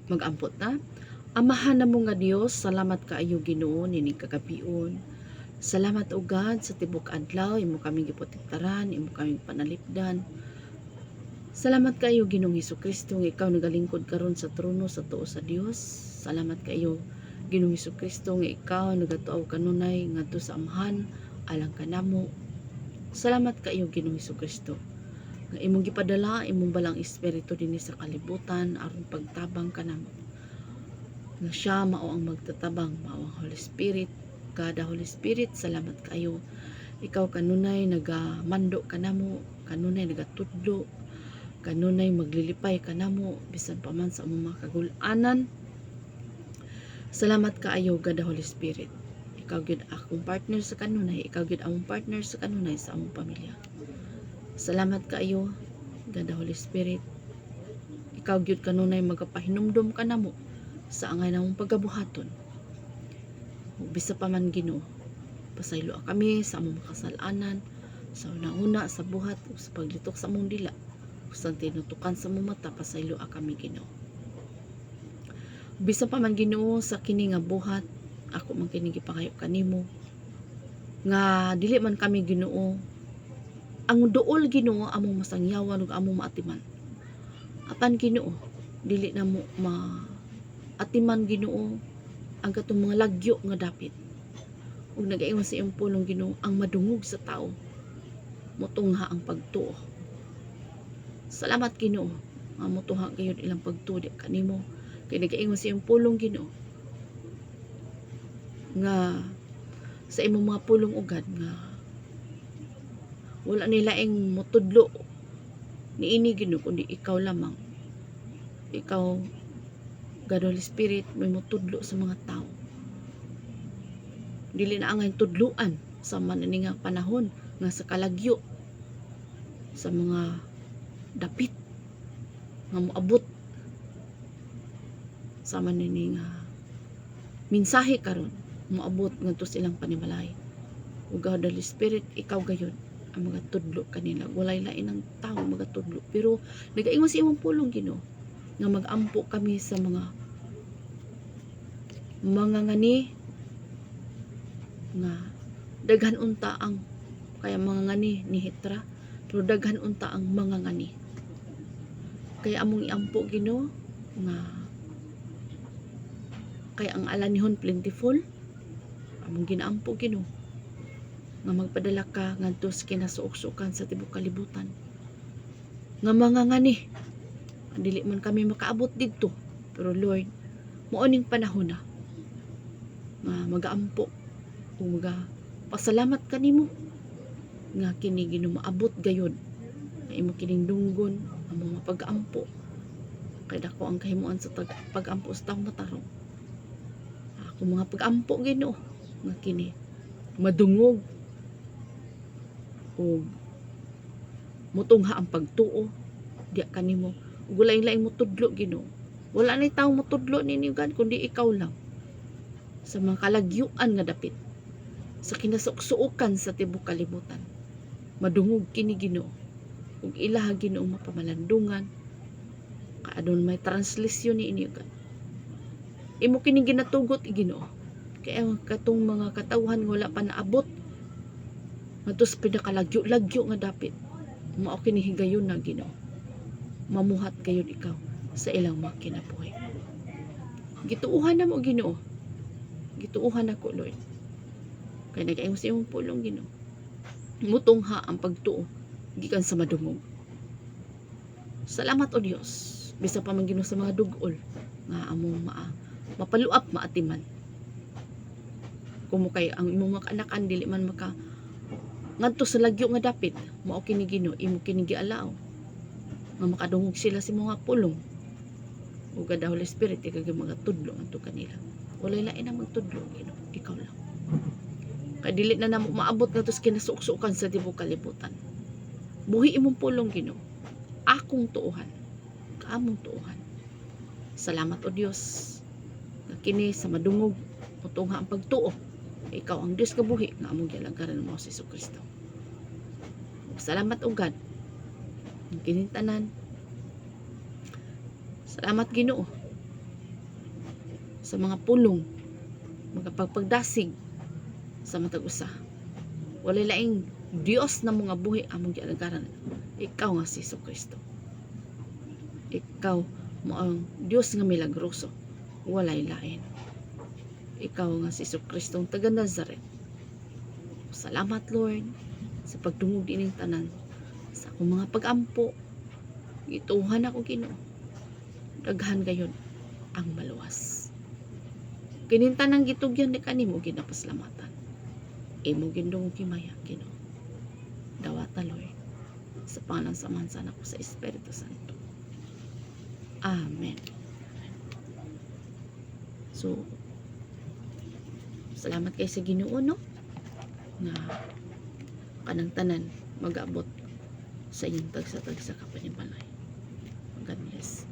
Mag-ampot ta. Amahan na mo nga Dios, salamat kaayo Ginoo nining kagabion. Salamat o God sa tibok adlaw, imo kaming giprotektaran, imo kaming panalipdan. Salamat kaayo Ginoong Hesukristo nga ikaw nagalingkod karon sa trono sa tuo sa Dios. Salamat kaayo Ginoong Hesukristo nga ikaw nagatuaw kanunay ngadto sa amahan alang kanamo. Salamat kaayo Ginoong Hesukristo nga imong gipadala imong balang espiritu dinhi sa kalibutan aron pagtabang kanamo. Nga siya mao ang magtatabang, mao ang Holy Spirit. God Holy Spirit, salamat kayo. Ikaw kanunay nagamando kanamo, kanunay nagatudlo, kanunay maglilipay kanamo bisan pa man sa among mga kagul-anan. Salamat kaayo God Holy Spirit. Ikaw gyud akong partner sa kanunay, ikaw gyud among partner sa kanunay sa among pamilya. Salamat kaayo God Holy Spirit. Ikaw gyud kanunay magapahinumdom kanamo sa angay namong pagabuhaton. Bisa pa man Ginoo, pasaylo kami sa among makasalanan, sa una-una sa buhat o sa paglitok sa among dila, o sa tinutukan sa among mata, pasaylo kami Ginoo. Bisa pa man Ginoo sa kini nga buhat, ako man kini gipangayo kanimo nga dili man kami Ginoo ang duol Ginoo among masangyawan ug among maatiman. Apan Ginoo, dili na mo atiman Ginoo ang katong mga lagyo nga dapit. Ug nagaingon sa iyong pulong Ginoo ang madungog sa tao motungha ang pagtuo. Salamat Ginoo nga motungha gayud ilang pagtuo kanimo. Kay nagaingon sa iyong pulong Ginoo nga sa imong mga pulong ugad nga wala nila ing motudlo niini Ginoo kundi ikaw lamang. Ikaw God Holy Spirit may motudlo sa mga tao. Dili na angay tudluan sa manini nga panahon nga sa kalagyo sa mga dapit nga moabot sa manini nga mensahe karon moabot ngadto silang panimalay. O God Holy Spirit, ikaw gayud ang mga tudlo kanila. Walay lain ng tao magatudlo, pero nagaingon sa imong pulong Ginoo nga mag-ampo kami sa mga ngani nga daghan unta ang kaya mga ngani ni Hitra, pero daghan unta ang mga ngani. Kaya among iampo Ginoo nga kaya ang alanihon plentiful, among ginaampo Ginoo nga magpadala ka ngadto sa kinasuok-sukan sa tibok kalibutan nga mga ngani. Dili man kami makaabot didto, pero Lord, mao ning panahon na nga magaampo o pasalamat kanimo nga kini Ginoo maabot gayud nga imo kining dunggon among mapag-ampo kay dako ang kahimuan sa pag-ampo sa taong matarong. Ako mga pag-ampo Ginoo nga kini madungog o mutungha ang pagtuo diya kanimo. Gulay-laing mo tudlo Ginoo. Wala na tawo mo tudlo ninyo God kundi ikaw lang. Sa mga kalagyuan nga dapit, sa kinasuksuukan sa tibok kalibutan, madungog kini Ginoo. Ug ilaha Ginoo mapamalandungan, kaadon may translasyon ni inyo God. Imo kini ginatugot Ginoo. Kaya katong mga katawhan nga wala pa naabot, ngadto sa pinakalagyo-lagyo nga dapit, mao kini higayon na Ginoo. Mamuhat kayo ikaw sa ilang mga kinabuhi. Gituuhan na mo Ginoo. Gituuhan ako Lord. Kaya nagaingon sa imong pulong Ginoo. Mutungha ang pagtuo gikan sa madungog. Salamat o Dios. Bisa pa man Ginoo sa mga dugol nga among mapaluap maatiman. Kumo kay ang imong mga anak-an dili man maka ngadto sa lagyo nga dapit, mao kini Ginoo imo kini gialaaw nga makadungog sila sa mga pulong. O God Holy Spirit, ikaw yung mga tudlo anto kanila. Walay lain ang magtudlo Ginoo, ikaw lang. Kay dili na namo maabot nga tos kinasuksukan sa tibok kalibutan. Buhi imong pulong Ginoo. Akong tuuhan, kaamong tuuhan. Salamat o Dios nga kini sa madungog mutungha ang pagtuo. Ikaw ang Dios kabuhi nga among gialagaran mo si Jesucristo. Salamat o God ang kining tanan. Salamat Ginoo sa mga pulong, magapagpagdasig sa matag usa. Walay laing Dios na mga buhi among gialagaran. Ikaw nga si Kristo. Ikaw mo ang Dios nga milagroso. Walay lain. Ikaw nga si Kristo ang taga Nazaret. Salamat Lord sa pagdungog ining tanan sa akong mga pag-ampo. Gituhan ako Ginoo. Daghan gayon ang maluwas. Kininta ng gitugyan ni kanimo ginapaslamatan. Imo gindong kimaya Ginoo. Dawata Lord sa pangalan sa mansa nako sa Espiritu Santo. Amen. So salamat kay sa Ginoo no na kanang tanan mag-abot sa inyong tagsa-tagsa kapanimalay. God bless.